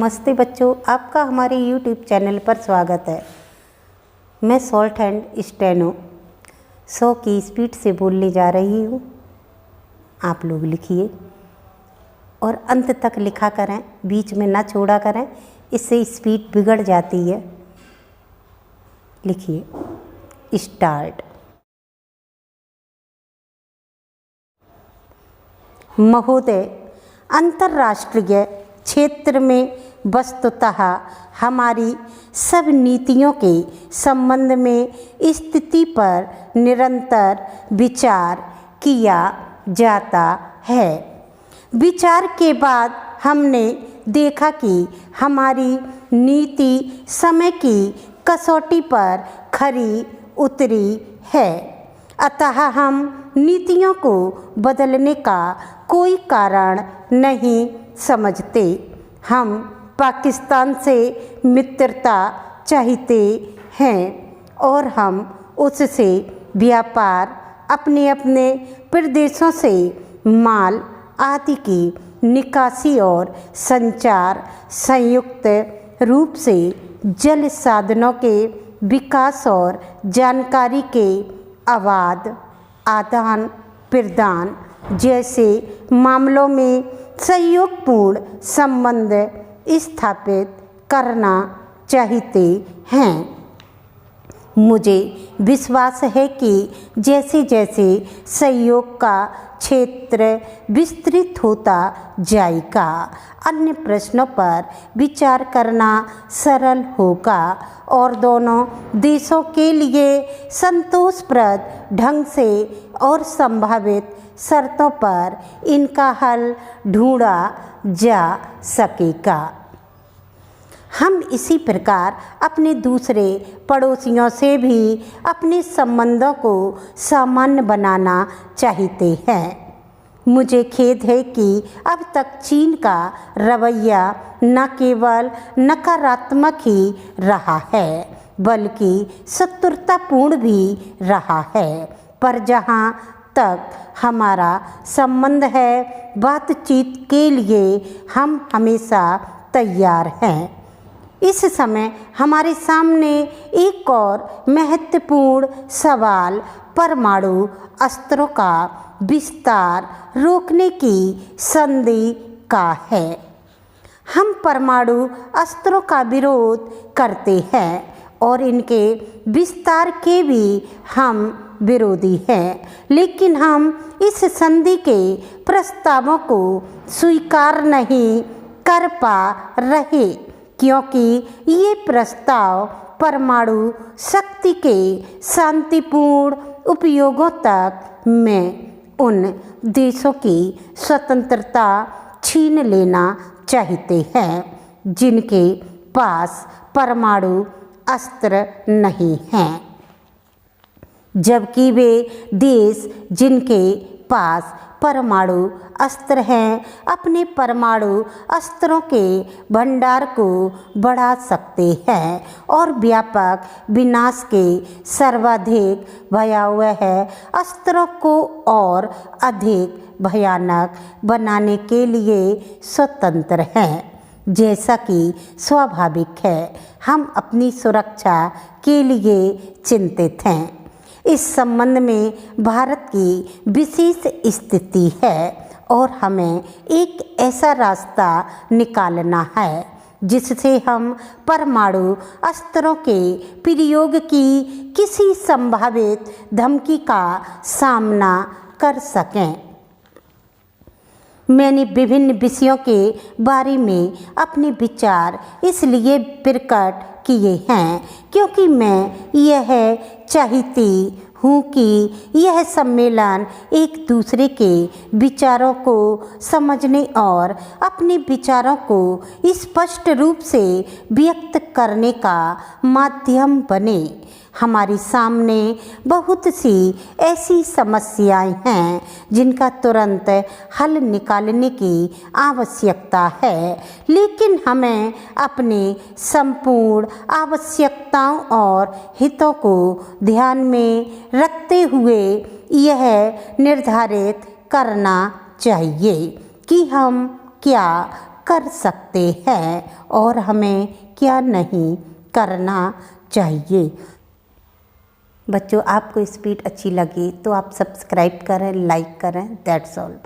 नमस्ते बच्चों, आपका हमारे YouTube चैनल पर स्वागत है। मैं सॉल्ट एंड स्टेनो 100 की स्पीड से बोलने जा रही हूँ। आप लोग लिखिए और अंत तक लिखा करें, बीच में ना छोड़ा करें, इससे स्पीड बिगड़ जाती है। लिखिए स्टार्ट। महोदय, अंतर्राष्ट्रीय क्षेत्र में वस्तुतः हमारी सब नीतियों के संबंध में स्थिति पर निरंतर विचार किया जाता है। विचार के बाद हमने देखा कि हमारी नीति समय की कसौटी पर खरी उतरी है, अतः हम नीतियों को बदलने का कोई कारण नहीं समझते। हम पाकिस्तान से मित्रता चाहते हैं और हम उससे व्यापार, अपने अपने प्रदेशों से माल आदि की निकासी और संचार, संयुक्त रूप से जल साधनों के विकास और जानकारी के अबाध आदान प्रदान जैसे मामलों में सहयोगपूर्ण संबंध स्थापित करना चाहते हैं। मुझे विश्वास है कि जैसे जैसे सहयोग का क्षेत्र विस्तृत होता जाएगा, अन्य प्रश्नों पर विचार करना सरल होगा और दोनों देशों के लिए संतोषप्रद ढंग से और संभावित शर्तों पर इनका हल ढूंढा जा सकेगा। हम इसी प्रकार अपने दूसरे पड़ोसियों से भी अपने संबंधों को सामान्य बनाना चाहते हैं। मुझे खेद है कि अब तक चीन का रवैया न केवल नकारात्मक ही रहा है, बल्कि शत्रुतापूर्ण भी रहा है। पर जहाँ तक हमारा संबंध है, बातचीत के लिए हम हमेशा तैयार हैं। इस समय हमारे सामने एक और महत्वपूर्ण सवाल परमाणु अस्त्रों का विस्तार रोकने की संधि का है। हम परमाणु अस्त्रों का विरोध करते हैं और इनके विस्तार के भी हम विरोधी हैं, लेकिन हम इस संधि के प्रस्तावों को स्वीकार नहीं कर पा रहे, क्योंकि ये प्रस्ताव परमाणु शक्ति के शांतिपूर्ण उपयोगों तक में उन देशों की स्वतंत्रता छीन लेना चाहते हैं जिनके पास परमाणु अस्त्र नहीं हैं, जबकि वे देश जिनके पास परमाणु अस्त्र हैं अपने परमाणु अस्त्रों के भंडार को बढ़ा सकते हैं और व्यापक विनाश के सर्वाधिक भयावह अस्त्रों को और अधिक भयानक बनाने के लिए स्वतंत्र हैं। जैसा कि स्वाभाविक है, हम अपनी सुरक्षा के लिए चिंतित हैं। इस संबंध में भारत की विशेष स्थिति है और हमें एक ऐसा रास्ता निकालना है जिससे हम परमाणु अस्त्रों के प्रयोग की किसी संभावित धमकी का सामना कर सकें। मैंने विभिन्न विषयों के बारे में अपने विचार इसलिए प्रकट किए हैं क्योंकि मैं यह चाहती हूँ कि यह सम्मेलन एक दूसरे के विचारों को समझने और अपने विचारों को स्पष्ट रूप से व्यक्त करने का माध्यम बने। हमारे सामने बहुत सी ऐसी समस्याएं हैं जिनका तुरंत हल निकालने की आवश्यकता है, लेकिन हमें अपने संपूर्ण आवश्यकताओं और हितों को ध्यान में रखते हुए यह निर्धारित करना चाहिए कि हम क्या कर सकते हैं और हमें क्या नहीं करना चाहिए। बच्चों, आपको स्पीड अच्छी लगी तो आप सब्सक्राइब करें, लाइक करें। That's all.